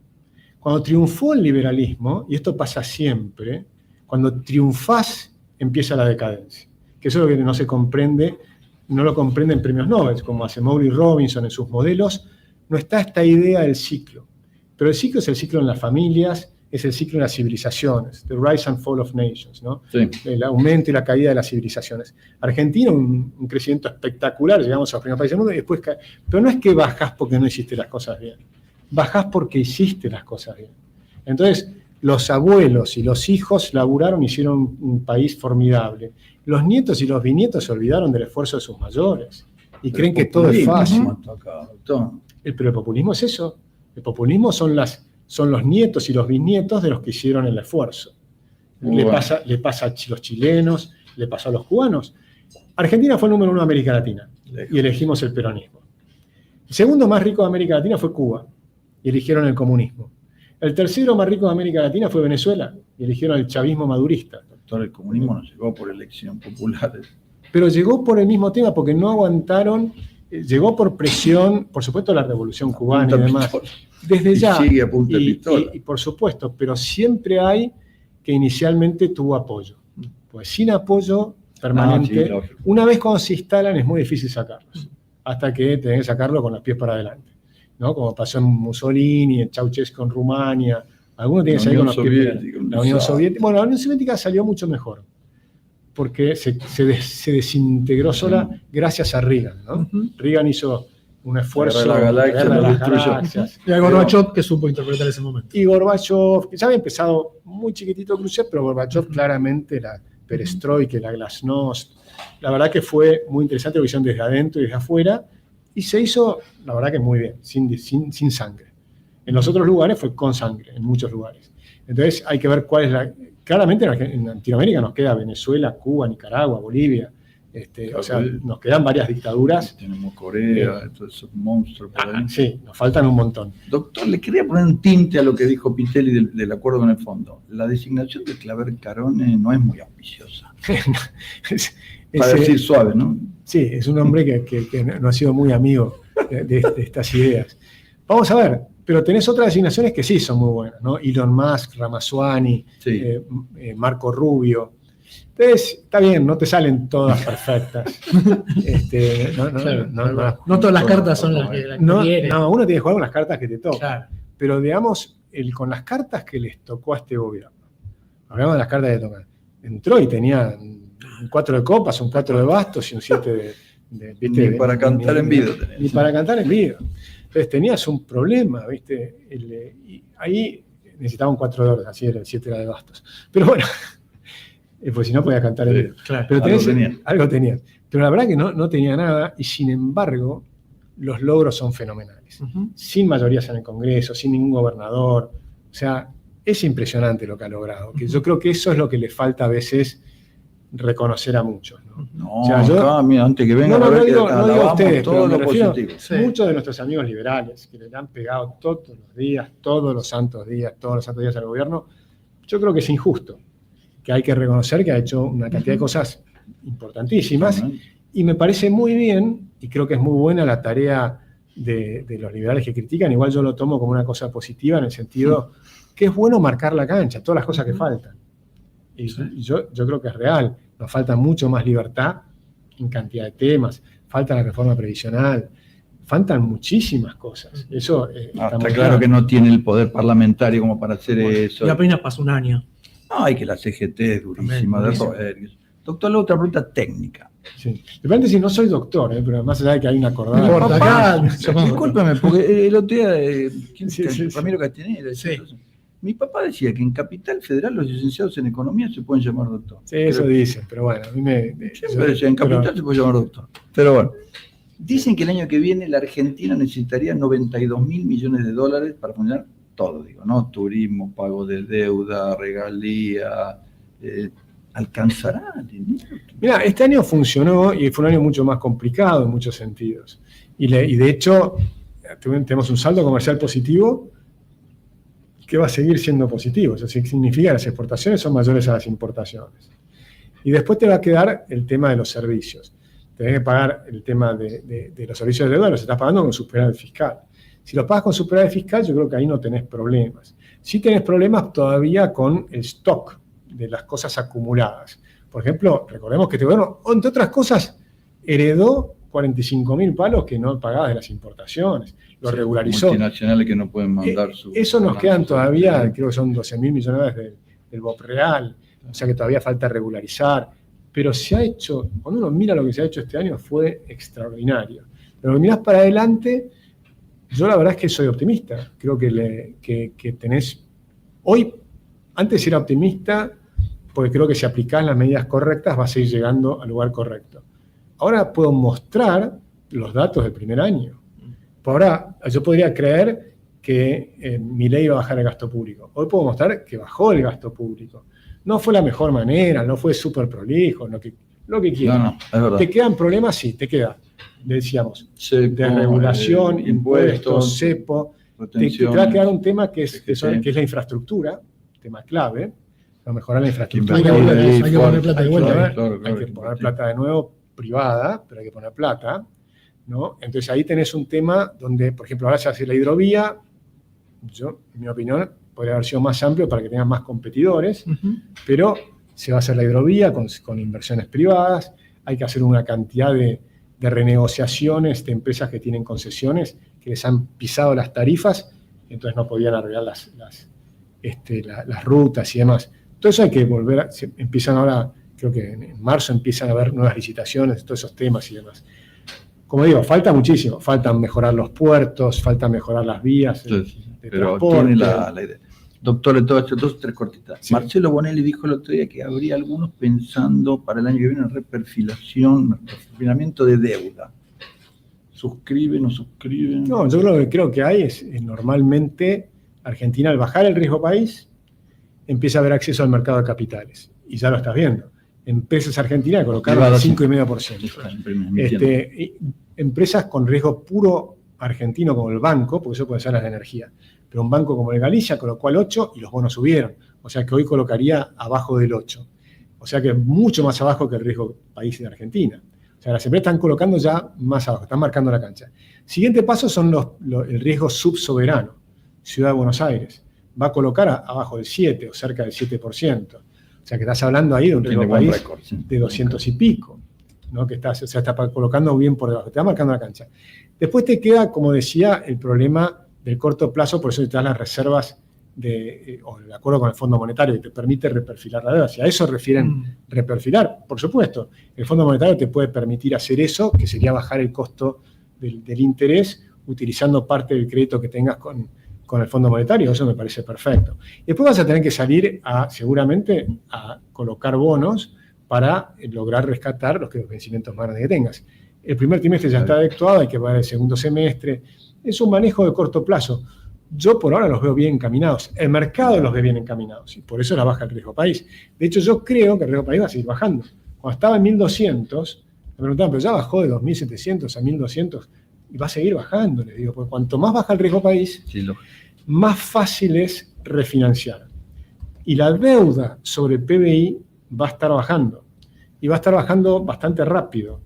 Cuando triunfó el liberalismo, y esto pasa siempre, cuando triunfás empieza la decadencia. Que eso es lo que no se comprende, no lo comprenden premios Nobel, como hace Maury Robinson en sus modelos. No está esta idea del ciclo. Pero el ciclo es el ciclo en las familias, es el ciclo en las civilizaciones, the rise and fall of nations, ¿no? Sí. El aumento y la caída de las civilizaciones. Argentina, un crecimiento espectacular, llegamos a los primeros países del mundo y después cae. Pero no es que bajás porque no hiciste las cosas bien, bajás porque hiciste las cosas bien. Entonces, los abuelos y los hijos laburaron, hicieron un país formidable. Los nietos y los bisnietos se olvidaron del esfuerzo de sus mayores y creen que todo es fácil. Pero el populismo es eso. El populismo son los nietos y los bisnietos de los que hicieron el esfuerzo. Le pasa a los chilenos, le pasó a los cubanos. Argentina fue el número 1 de América Latina y elegimos el peronismo. El segundo más rico de América Latina fue Cuba y eligieron el comunismo. El tercero más rico de América Latina fue Venezuela y eligieron el chavismo madurista. Doctor, el comunismo no llegó por elección popular. Pero llegó por el mismo tema, porque no aguantaron, llegó por presión, por supuesto la revolución cubana y demás. Desde ya, sigue a punta de pistola. Y por supuesto, pero siempre hay que inicialmente tuvo apoyo. Pues sin apoyo permanente, una vez cuando se instalan es muy difícil sacarlos, hasta que tenés que sacarlo con los pies para adelante, ¿no? Como pasó en Mussolini, en Ceausescu en Rumania, algunos tienen que salir con los pies para adelante. La Unión Soviética, bueno, la Unión Soviética salió mucho mejor, porque se desintegró sola gracias a Reagan, ¿no? Reagan hizo un esfuerzo Agarra la galaxia, de lo destruyó. galaxias. Y a Gorbachev que supo interpretar ese momento. Y Gorbachev, que ya había empezado muy chiquitito Khrushchev, pero Gorbachev claramente la perestroika, la glasnost, la verdad que fue muy interesante, lo hicieron desde adentro y desde afuera, y se hizo, la verdad que muy bien, sin sangre. En los otros lugares fue con sangre, en muchos lugares. Entonces hay que ver cuál es la... Claramente en Latinoamérica nos queda Venezuela, Cuba, Nicaragua, Bolivia, o sea, nos quedan varias dictaduras. Tenemos Corea, todos esos monstruos por ahí. Sí, nos faltan un montón. Doctor, le quería poner un tinte a lo que dijo Pitelli del acuerdo con el fondo. La designación de Claver Carone no es muy auspiciosa. Para decir suave, ¿no? Sí, es un hombre que no ha sido muy amigo de estas ideas. Vamos a ver, pero tenés otras designaciones que sí son muy buenas, ¿no? Elon Musk, Ramaswamy, Sí. Marco Rubio. Entonces, está bien, no te salen todas perfectas. No todas las cartas son las que quiere. No, uno tiene que jugar con las cartas que te tocan. Claro. Pero digamos, con las cartas que les tocó a este gobierno, hablamos de las cartas que le tocan, entró y tenía un 4 de copas, un 4 de bastos y un 7 de ¿viste? Ni para cantar en vido tenés. Ni para cantar en vido. Entonces tenías un problema, ¿viste? Y ahí necesitaba un 4 de oro, así era, el 7 era de bastos. Pero bueno, pues si no podía cantar en vido. Claro. Pero Algo tenía. tenías. Pero la verdad que no tenía nada, y sin embargo, los logros son fenomenales. Sin mayorías en el Congreso, sin ningún gobernador. O sea, es impresionante lo que ha logrado. Que yo creo que eso es lo que le falta a veces reconocer a muchos, ¿no? No, O sea, acá, mira, antes que venga, no digo alabamos ustedes, pero todo me lo refiero positivo. Sí. muchos de nuestros amigos liberales que le han pegado todos los días, todos los santos días al gobierno, yo creo que es injusto, que hay que reconocer que ha hecho una cantidad de cosas importantísimas, y me parece muy bien, y creo que es muy buena la tarea de los liberales que critican. Igual yo lo tomo como una cosa positiva en el sentido que es bueno marcar la cancha, todas las cosas que faltan. Y yo creo que es real. Nos falta mucho más libertad en cantidad de temas. Falta la reforma previsional. Faltan muchísimas cosas. Eso Está claro que no tiene el poder parlamentario como para hacer eso. Y apenas pasó un año. No, hay que la CGT es durísima, de Rodríguez. Doctor, la otra pregunta técnica. Sí. De repente, no soy doctor, pero más allá de que hay una acordada. No importa, acá- Discúlpame, porque el otro día, Sí. Ramiro Castaneda, Sí. mi papá decía que en Capital Federal los licenciados en economía se pueden llamar doctor. Sí, eso dicen, pero bueno, a mí Siempre decía, en Capital se puede llamar doctor. Pero bueno, dicen que el año que viene la Argentina necesitaría 92.000 millones de dólares para funcionar todo, digo, ¿no? Turismo, pago de deuda, regalía, ¿alcanzará el dinero? Mira, este año funcionó y fue un año mucho más complicado en muchos sentidos. Y de hecho, tenemos un saldo comercial positivo que va a seguir siendo positivo. Eso significa que las exportaciones son mayores a las importaciones. Y después te va a quedar el tema de los servicios. Tenés que pagar el tema de los servicios de deuda, los estás pagando con superávit fiscal. Si lo pagas con superávit fiscal, yo creo que ahí no tenés problemas. Sí tenés problemas todavía con el stock de las cosas acumuladas. Por ejemplo, recordemos que este gobierno, entre otras cosas, heredó 45.000 palos que no pagaba de las importaciones. Lo regularizó. Multinacionales que no pueden mandar su... Eso nos quedan todavía, creo que son 12.000 millones del BOP real, o sea que todavía falta regularizar. Pero se ha hecho, cuando uno mira lo que se ha hecho este año, fue extraordinario. Pero lo mirás para adelante, yo la verdad es que soy optimista. Creo que tenés... Hoy, antes era optimista, porque creo que si aplicás las medidas correctas vas a ir llegando al lugar correcto. Ahora puedo mostrar los datos del primer año. Ahora, yo podría creer que Milei iba a bajar el gasto público. Hoy puedo mostrar que bajó el gasto público. No fue la mejor manera, no fue súper prolijo, lo que quieras. No, es verdad. ¿Te quedan problemas? Sí, te queda. Decíamos, Cepo, de regulación, impuestos, cepo. Te va a quedar un tema que es la infraestructura, tema clave. Para mejorar la infraestructura. Hay que poner plata de vuelta. Hay que poner plata de nuevo, privada, pero hay que poner plata, ¿no? Entonces ahí tenés un tema donde, por ejemplo, ahora se hace la hidrovía. Yo, en mi opinión, podría haber sido más amplio para que tengan más competidores, pero se va a hacer la hidrovía con inversiones privadas. Hay que hacer una cantidad de renegociaciones de empresas que tienen concesiones que les han pisado las tarifas, entonces no podían arreglar las rutas y demás. Todo eso hay que volver, empiezan ahora creo que en marzo empiezan a haber nuevas licitaciones, todos esos temas y demás. Como digo, falta muchísimo, faltan mejorar los puertos, faltan mejorar las vías de pero transporte. tiene la idea. Doctor, entonces, 2 o 3 cortitas. Sí. Marcelo Bonelli dijo el otro día que habría algunos pensando para el año que viene en reperfilamiento de deuda. ¿Suscriben o suscriben? No, yo creo que hay es normalmente Argentina, al bajar el riesgo país, empieza a haber acceso al mercado de capitales. Y ya lo estás viendo. Empresas argentinas colocaron el 5,5%. Empresas con riesgo puro argentino como el banco, porque eso puede ser las de energía. Pero un banco como el Galicia colocó al 8 y los bonos subieron. O sea que hoy colocaría abajo del 8. O sea que es mucho más abajo que el riesgo país de Argentina. O sea, las empresas están colocando ya más abajo, están marcando la cancha. Siguiente paso son el riesgo subsoberano. Ciudad de Buenos Aires va a colocar abajo del 7 o cerca del 7%. O sea que estás hablando ahí de un riesgo país récord, sí, de 200 y pico, ¿no? Que está colocando bien por debajo, te va marcando la cancha. Después te queda, como decía, el problema del corto plazo, por eso te dan las reservas o el acuerdo con el Fondo Monetario que te permite reperfilar la deuda. Si a eso refieren reperfilar, por supuesto, el Fondo Monetario te puede permitir hacer eso, que sería bajar el costo del interés utilizando parte del crédito que tengas con el Fondo Monetario. Eso me parece perfecto. Después vas a tener que salir seguramente a colocar bonos para lograr rescatar los vencimientos más grandes que tengas. El primer trimestre ya está adecuado, hay que ver el segundo semestre. Es un manejo de corto plazo. Yo por ahora los veo bien encaminados. El mercado los ve bien encaminados y por eso la baja el riesgo país. De hecho, yo creo que el riesgo país va a seguir bajando. Cuando estaba en 1.200, me preguntaban, pero ya bajó de 2.700 a 1.200 y va a seguir bajando, les digo, porque cuanto más baja el riesgo país, más fácil es refinanciar. Y la deuda sobre el PBI va a estar bajando. Y va a estar bajando bastante rápido.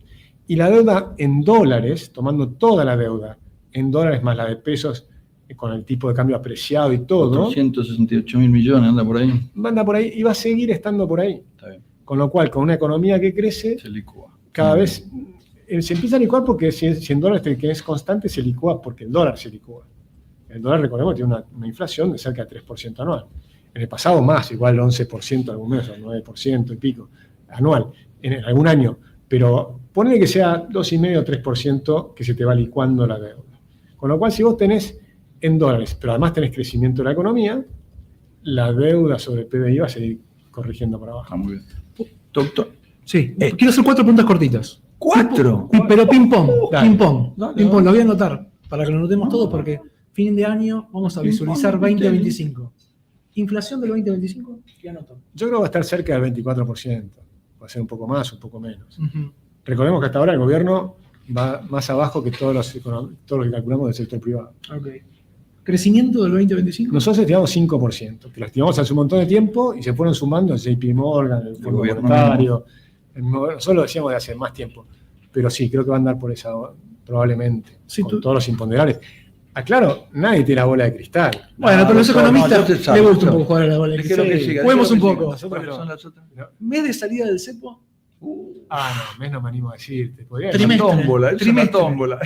Y la deuda en dólares, tomando toda la deuda en dólares más la de pesos, con el tipo de cambio apreciado y todo. 168.000 millones, anda por ahí. Anda por ahí y va a seguir estando por ahí. Está bien. Con lo cual, con una economía que crece, se licúa. Cada vez se empieza a licuar porque si en dólares que es constante, se licúa porque el dólar se licúa. El dólar, recordemos, tiene una inflación de cerca de 3% anual. En el pasado más, igual 11% algún mes, o 9% y pico anual, en algún año. Pero ponle que sea 2,5 o 3% que se te va licuando la deuda. Con lo cual, si vos tenés en dólares, pero además tenés crecimiento de la economía, la deuda sobre el PBI va a seguir corrigiendo para abajo. Muy bien. Doctor. Sí, quiero hacer 4 preguntas cortitas. ¿4? Pero ping-pong, Dale. ping-pong. Dale, Ping-pong, dale. lo voy a anotar para que lo notemos todos porque fin de año vamos a visualizar Ping-pong, 2025. Inflación del 2025, ¿qué anoto? Yo creo que va a estar cerca del 24%. Va a ser un poco más, un poco menos. Ujú. Recordemos que hasta ahora el gobierno va más abajo que todos los que calculamos del sector privado. Ok. ¿Crecimiento del 2025? Nosotros estimamos 5%, que lo estimamos hace un montón de tiempo y se fueron sumando el JP Morgan, el Fondo gobierno Monetario. Nosotros lo decíamos de hace más tiempo. Pero sí, creo que va a andar por esa, probablemente, Sí, con todos los imponderables. Aclaro, nadie tiene la bola de cristal. Bueno, pero los doctor, economistas no, yo te les gusta un salvo. poco jugar a la bola. ¿Qué es lo que sigue? Juguemos ¿Qué es un lo que poco. sigue? ¿Cuáles son las otras? ¿Mes de salida del cepo? No, mes no me animo a decirte. Podría Trimestre. Una tómbola, es una Trimestre. tómbola.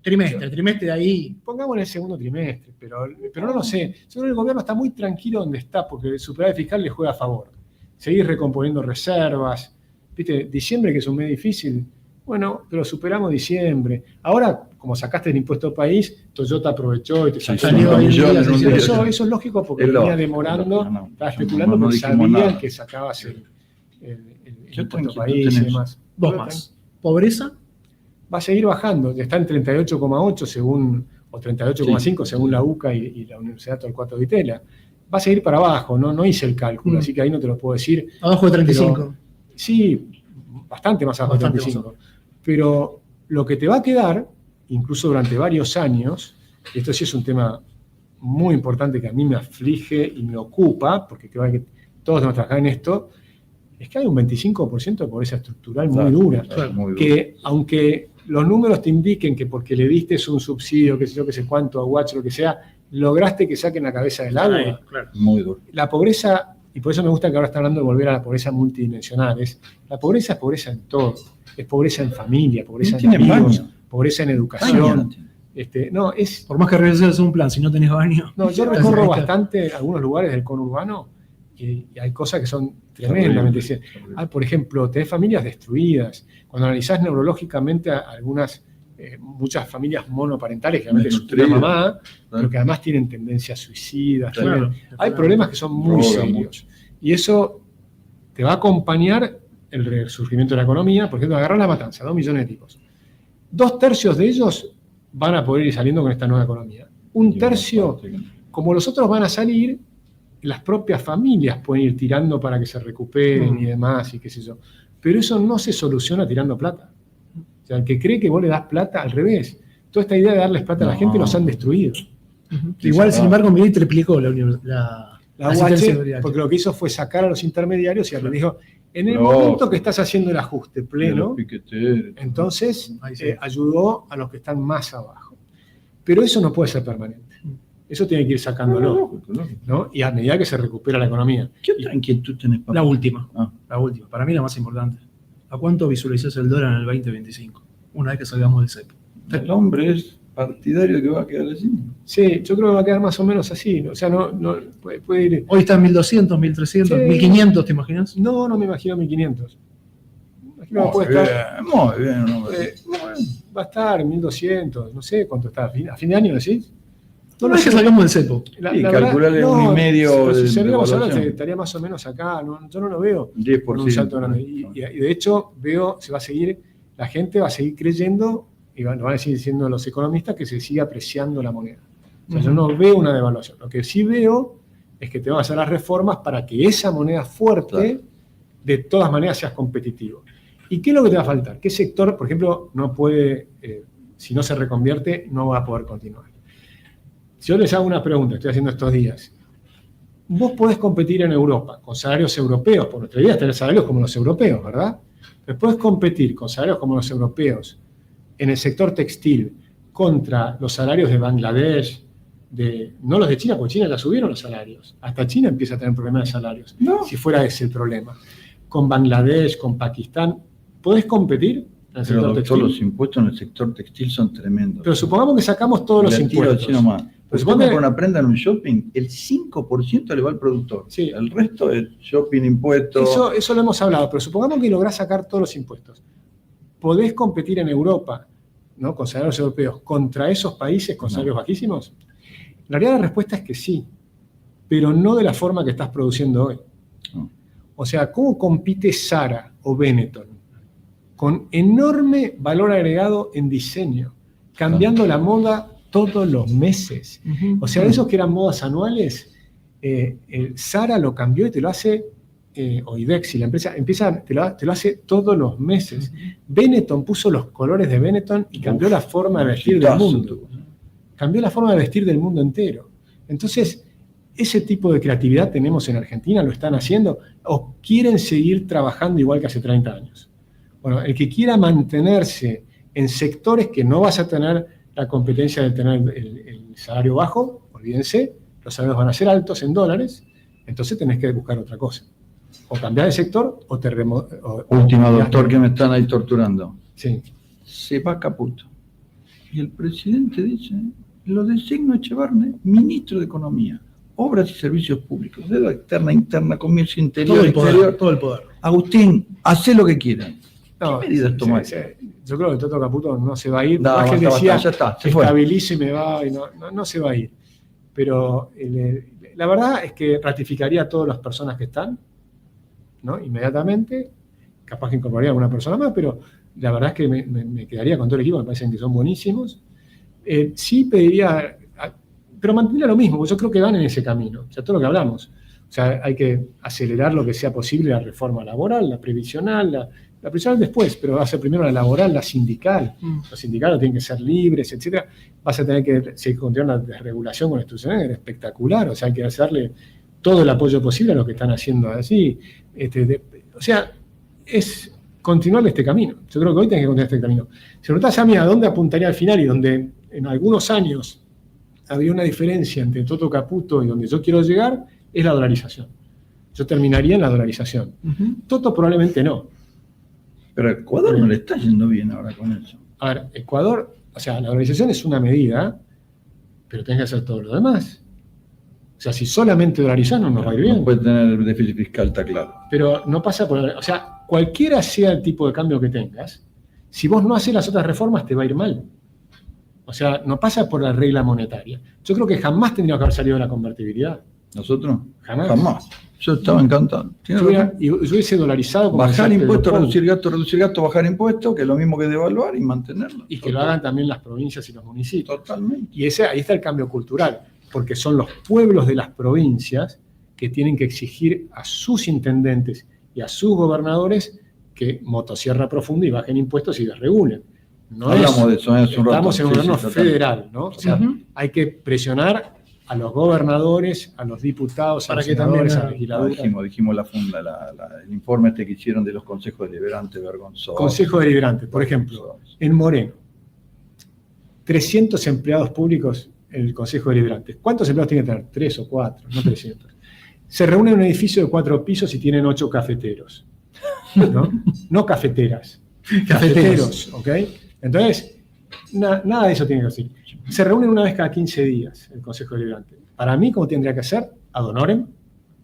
Trimestre de ahí. Pongamos en el segundo trimestre, pero no lo sé. Yo creo que el gobierno está muy tranquilo donde está porque el superávit fiscal le juega a favor. Seguir recomponiendo reservas. Viste, diciembre, que es un mes difícil, bueno, pero superamos diciembre. Ahora, como sacaste el impuesto país, Toyota aprovechó y te salió salió ahí millones en un día. eso es lógico porque Es venía lógico, demorando, no, estaba especulando no porque dijimos sabían nada. que sacabas el Yo impuesto tengo- país y tenés demás. Dos más. ¿Pobreza? Va a seguir bajando, está en 38,8 según, o 38,5 según la UCA y la Universidad Torcuato Di Tella. Va a seguir para abajo, no hice el cálculo, así que ahí no te lo puedo decir. Abajo de 35. Pero, sí, bastante más abajo de Bastante 35. Pero lo que te va a quedar, incluso durante varios años, y esto sí es un tema muy importante que a mí me aflige y me ocupa, porque creo que todos debemos trabajar en esto, es que hay un 25% de pobreza estructural muy dura. Claro, muy dura. Que aunque los números te indiquen que porque le diste un subsidio, que sé yo, que sé cuánto, a Watch, lo que sea, lograste que saquen la cabeza del agua. Claro. Muy duro. La pobreza, y por eso me gusta que ahora está hablando de volver a la pobreza multidimensional, la pobreza es pobreza en todo. Es pobreza en familia, pobreza en tiene amigos, baño. pobreza en Baño educación. no tiene. No, es... Por más que realices un plan, si no tenés baño. No, yo recorro bastante algunos lugares del conurbano y hay cosas que son tremendamente. Hay, por ejemplo, tenés familias destruidas. Cuando analizás neurológicamente muchas familias monoparentales, que realmente es una mamá, pero que además tienen tendencias suicidas. Claro. Hay problemas que son muy serios. Y eso te va a acompañar el resurgimiento de la economía. Por ejemplo, agarrar La Matanza, 2 millones de tipos. 2/3 de ellos van a poder ir saliendo con esta nueva economía. 1/3, como los otros van a salir, las propias familias pueden ir tirando para que se recuperen y demás, y qué sé yo. Pero eso no se soluciona tirando plata. O sea, el que cree que vos le das plata, al revés. Toda esta idea de darles plata a la gente los han destruido. Igual, sin embargo, Milei triplicó la asistencia UH, porque lo que hizo fue sacar a los intermediarios y le dijo, en el momento que estás haciendo el ajuste pleno, entonces ayudó a los que están más abajo. Pero eso no puede ser permanente. Eso tiene que ir sacándolo, ¿no? Y a medida que se recupera la economía. ¿Qué otra inquietud tenés, papá? La última. Para mí la más importante. ¿A cuánto visualizás el dólar en el 2025? Una vez que salgamos del cepo. El hombre es partidario de que va a quedar así. Sí, yo creo que va a quedar más o menos así. O sea, no puede ir. Hoy está en 1.200, 1.300, Sí. 1.500, ¿te imaginas? No me imagino 1.500. Imagino que Muy puede estar. bien. Va a estar 1.200, no sé cuánto está. ¿A fin de año decís? No es que salgamos del cepo. Y calcularle 1,5 si de saliéramos ahora evaluación. estaría más o menos acá. Yo no lo veo 10%. con un salto grande. Y de hecho, la gente va a seguir creyendo, y lo van a seguir diciendo los economistas, que se sigue apreciando la moneda. O sea, yo no veo una devaluación. Lo que sí veo es que te van a hacer las reformas para que esa moneda fuerte, de todas maneras, seas competitivo. ¿Y qué es lo que te va a faltar? ¿Qué sector, por ejemplo, no puede, si no se reconvierte, no va a poder continuar? Si yo les hago una pregunta, estoy haciendo estos días. Vos podés competir en Europa con salarios europeos, por nuestra idea es tener salarios como los europeos, ¿verdad? Pero podés competir con salarios como los europeos en el sector textil contra los salarios de Bangladesh, no los de China, porque China ya subieron los salarios. Hasta China empieza a tener problemas de salarios, si fuera ese el problema. Con Bangladesh, con Pakistán, ¿podés competir en el sector textil? Todos los impuestos en el sector textil son tremendos. Pero supongamos que sacamos todos los impuestos. Pues supongo que una prenda en un shopping, el 5% le va al productor. Sí. El resto es shopping, impuestos. Eso lo hemos hablado, pero supongamos que lográs sacar todos los impuestos. ¿Podés competir en Europa, ¿no?, con salarios europeos contra esos países con salarios bajísimos? La realidad, la respuesta es que sí, pero no de la forma que estás produciendo hoy. No. O sea, ¿cómo compite Zara o Benetton? Con enorme valor agregado en diseño, cambiando la moda todos los meses. O sea, de esos que eran modas anuales, Zara lo cambió y te lo hace, o Idexi, la empresa, te lo hace todos los meses. Benetton puso los colores de Benetton y cambió la forma de vestir del mundo. Cambió la forma de vestir del mundo entero. Entonces, ese tipo de creatividad tenemos en Argentina, lo están haciendo, o quieren seguir trabajando igual que hace 30 años. Bueno, el que quiera mantenerse en sectores que no vas a tener la competencia de tener el salario bajo, olvídense, los salarios van a ser altos en dólares, entonces tenés que buscar otra cosa. O cambiar de sector o te Última, doctor, que me están ahí torturando. Sí. Se va Caputo. Y el presidente dice, lo designo Echevarne ministro de Economía, Obras y Servicios Públicos, deuda externa, interna, comercio interior, exterior. Todo el poder. Agustín, hacé lo que quieras. No, ¿Qué medidas tomás? Yo creo que Toto Caputo no se va a ir. No, Más que decía, ya está, se fue. estabilice y me va, y no se va a ir. Pero la verdad es que ratificaría a todas las personas que están, ¿no?, inmediatamente. Capaz que incorporaría a alguna persona más, pero la verdad es que me quedaría con todo el equipo, me parecen que son buenísimos. Sí pediría, pero mantendría lo mismo, porque yo creo que van en ese camino, o sea, todo lo que hablamos. O sea, hay que acelerar lo que sea posible la reforma laboral, la previsional, la previsional después, pero va a ser primero la laboral, la sindical. Los sindicatos tienen que ser libres, etc. Vas a tener que seguir continuando la desregulación constitucional, era espectacular, o sea, hay que hacerle todo el apoyo posible a los que están haciendo así. O sea, es continuar este camino. Yo creo que hoy tenés que continuar este camino. Si preguntás a mí a dónde apuntaría al final y donde en algunos años había una diferencia entre Toto Caputo y donde yo quiero llegar, es la dolarización. Yo terminaría en la dolarización. Toto probablemente no. Pero a Ecuador no le está yendo bien ahora con eso. A ver, Ecuador, o sea, la dolarización es una medida, pero tenés que hacer todo lo demás. O sea, si solamente dolarizás no nos va a ir bien. No puede tener déficit fiscal, está claro. Pero no pasa por... O sea, cualquiera sea el tipo de cambio que tengas, si vos no haces las otras reformas te va a ir mal. O sea, no pasa por la regla monetaria. Yo creo que jamás tendríamos que haber salido de la convertibilidad. ¿Nosotros? Jamás. Yo estaba encantado. Yo hubiese dolarizado... como Bajar decía impuestos, Pedro reducir gasto, bajar impuestos, que es lo mismo que devaluar y mantenerlo. y que lo hagan también las provincias y los municipios. Totalmente. Y ahí está el cambio cultural, porque son los pueblos de las provincias que tienen que exigir a sus intendentes y a sus gobernadores que motosierra profunda y bajen impuestos y desregulen. No Hablamos de eso hace un rato. Estamos en un gobierno total. federal, ¿no? O sea, hay que presionar a los gobernadores, a los diputados, a Para los que senadores, también a la legislatura. Dijimos la funda, el informe que hicieron de los consejos deliberantes vergonzosos. Consejo Deliberante, por ejemplo, en Moreno, 300 empleados públicos en el Consejo Deliberante. ¿Cuántos empleados tiene que tener? 3 o 4, no 300. Se reúnen en un edificio de 4 pisos y tienen 8 cafeteros. No cafeteras. Cafeteros, ¿ok? Entonces, nada de eso tiene que decir. Se reúnen una vez cada 15 días el Consejo Deliberante. Para mí, como tendría que ser, ad honorem,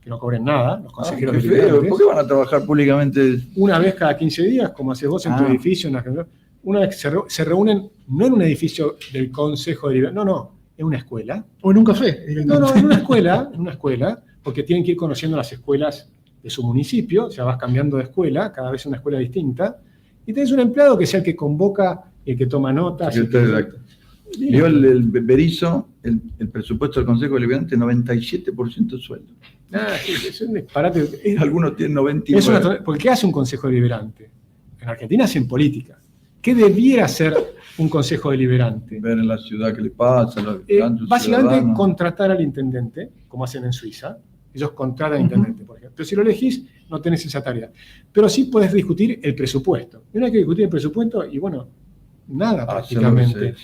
que no cobren nada, los consejeros qué feo. deliberantes. ¿Por qué van a trabajar públicamente? Una vez cada 15 días, como haces vos en tu edificio, una vez se reúnen, no en un edificio del Consejo Deliberante, no, en una escuela. O en un café. No, en una escuela, porque tienen que ir conociendo las escuelas de su municipio, o sea, vas cambiando de escuela, cada vez una escuela distinta, y tenés un empleado que sea el que convoca, el que toma notas. Vio el Berizo, el presupuesto del Consejo Deliberante, 97% sueldo. Sí, es un disparate. Algunos tienen 99%. ¿Por qué hace un Consejo Deliberante? En Argentina hacen política. ¿Qué debiera hacer un Consejo Deliberante? Ver en la ciudad qué le pasa. Básicamente contratar al intendente, como hacen en Suiza. Ellos contratan al intendente, por ejemplo. Pero si lo elegís, no tenés esa tarea. Pero sí podés discutir el presupuesto. Y una vez que discutir el presupuesto, y bueno, nada prácticamente.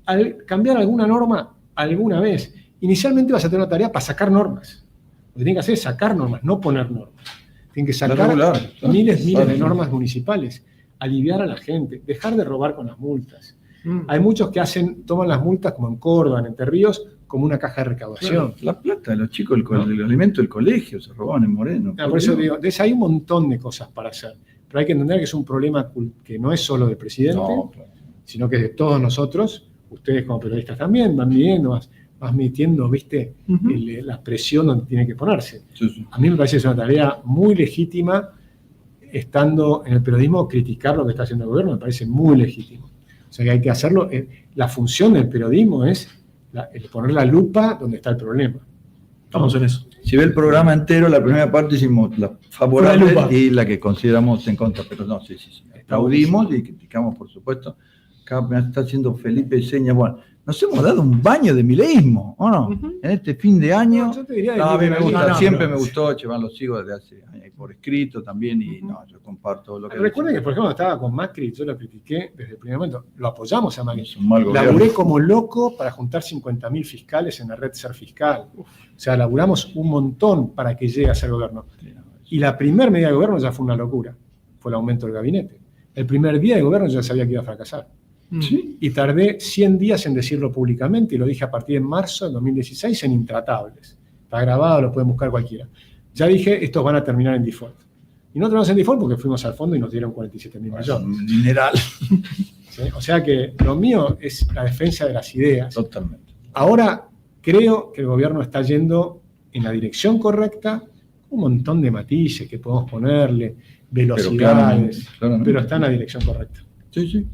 Al cambiar alguna norma, alguna vez. Inicialmente vas a tener una tarea para sacar normas. Lo que tienen que hacer es sacar normas, no poner normas. Tienen que sacar miles de normas municipales, aliviar a la gente, dejar de robar con las multas. Hay muchos que toman las multas, como en Córdoba, en Entre Ríos, como una caja de recaudación. La plata de los chicos, el alimento del colegio, se robaban en Moreno. Por eso digo, hay un montón de cosas para hacer. Pero hay que entender que es un problema que no es solo del presidente, sino que es de todos nosotros. Ustedes como periodistas también van midiendo, vas metiendo, ¿viste? La presión donde tiene que ponerse. Sí. A mí me parece que es una tarea muy legítima, estando en el periodismo, criticar lo que está haciendo el gobierno, me parece muy legítimo. O sea que hay que hacerlo. La función del periodismo es poner la lupa donde está el problema. Estamos en eso. Si ve el programa entero, la primera parte hicimos la favorable y la que consideramos en contra, pero no, sí. Aplaudimos y criticamos, por supuesto. Acá me está haciendo Felipe señas. Bueno, nos hemos dado un baño de mileísmo, ¿o no? En este fin de año. Yo te diría a mí me gusta, siempre pero... me gustó, Chevan, lo sigo desde hace años por escrito también y yo comparto lo que... Recuerden que, por ejemplo, estaba con Macri, yo lo critiqué desde el primer momento, lo apoyamos a Macri. Es un mal gobierno. Laburé como loco para juntar 50.000 fiscales en la red Ser Fiscal. O sea, laburamos un montón para que llegue a ser gobierno. Y la primera medida de gobierno ya fue una locura, fue el aumento del gabinete. El primer día de gobierno ya sabía que iba a fracasar. ¿Sí? Y tardé 100 días en decirlo públicamente y lo dije a partir de marzo del 2016 en Intratables. Está grabado, lo pueden buscar cualquiera. Ya dije, estos van a terminar en default. Y no terminamos en default porque fuimos al fondo y nos dieron 47.000 millones. Dineral. ¿Sí? O sea que lo mío es la defensa de las ideas. Totalmente. Ahora creo que el gobierno está yendo en la dirección correcta, un montón de matices que podemos ponerle, velocidades, pero está en la dirección correcta. Sí.